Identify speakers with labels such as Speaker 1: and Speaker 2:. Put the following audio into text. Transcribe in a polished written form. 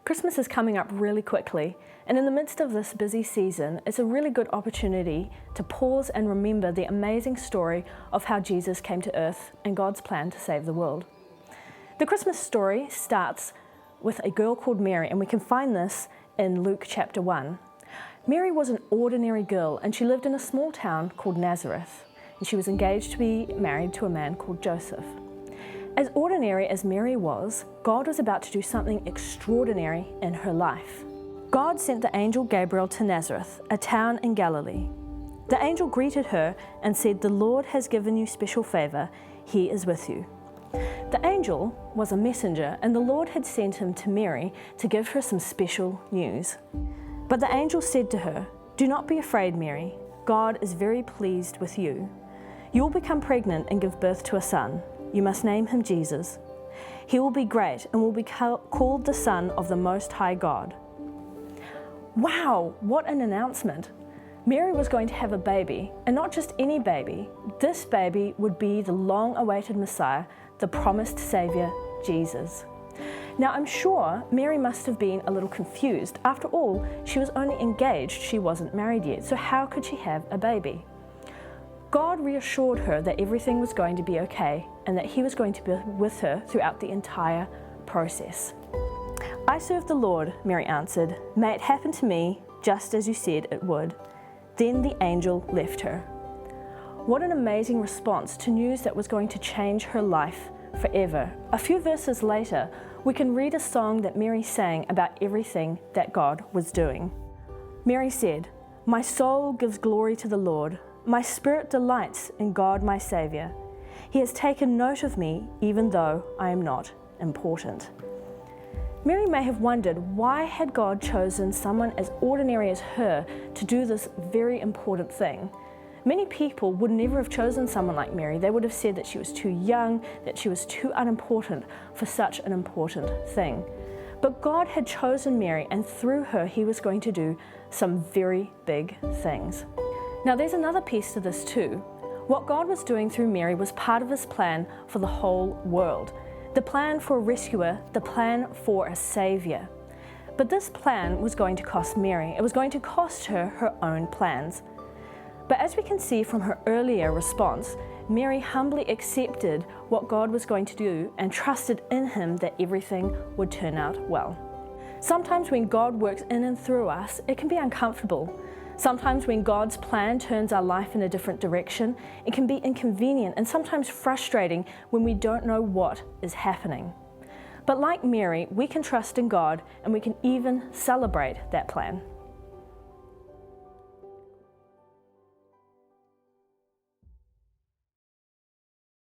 Speaker 1: Christmas is coming up really quickly, and in the midst of this busy season, it's a really good opportunity to pause and remember the amazing story of how Jesus came to earth and God's plan to save the world. The Christmas story starts with a girl called Mary, and we can find this in Luke chapter 1. Mary was an ordinary girl, and she lived in a small town called Nazareth, and she was engaged to be married to a man called Joseph. As ordinary as Mary was, God was about to do something extraordinary in her life. God sent the angel Gabriel to Nazareth, a town in Galilee. The angel greeted her and said, "The Lord has given you special favor. He is with you." The angel was a messenger, and the Lord had sent him to Mary to give her some special news. But the angel said to her, "Do not be afraid, Mary. God is very pleased with you. You will become pregnant and give birth to a son. You must name him Jesus. He will be great and will be called the Son of the Most High God." Wow, what an announcement! Mary was going to have a baby, and not just any baby. This baby would be the long-awaited Messiah, the promised Savior, Jesus. Now, I'm sure Mary must have been a little confused. After all, she was only engaged, she wasn't married yet, so how could she have a baby? God reassured her that everything was going to be okay and that He was going to be with her throughout the entire process. "I serve the Lord," Mary answered. "May it happen to me just as you said it would." Then the angel left her. What an amazing response to news that was going to change her life forever. A few verses later, we can read a song that Mary sang about everything that God was doing. Mary said, "My soul gives glory to the Lord. My spirit delights in God my Saviour. He has taken note of me even though I am not important." Mary may have wondered, why had God chosen someone as ordinary as her to do this very important thing? Many people would never have chosen someone like Mary. They would have said that she was too young, that she was too unimportant for such an important thing. But God had chosen Mary, and through her He was going to do some very big things. Now there's another piece to this too. What God was doing through Mary was part of His plan for the whole world. The plan for a rescuer, the plan for a Saviour. But this plan was going to cost Mary. It was going to cost her her own plans. But as we can see from her earlier response, Mary humbly accepted what God was going to do and trusted in Him that everything would turn out well. Sometimes when God works in and through us, it can be uncomfortable. Sometimes when God's plan turns our life in a different direction, it can be inconvenient and sometimes frustrating when we don't know what is happening. But like Mary, we can trust in God, and we can even celebrate that plan.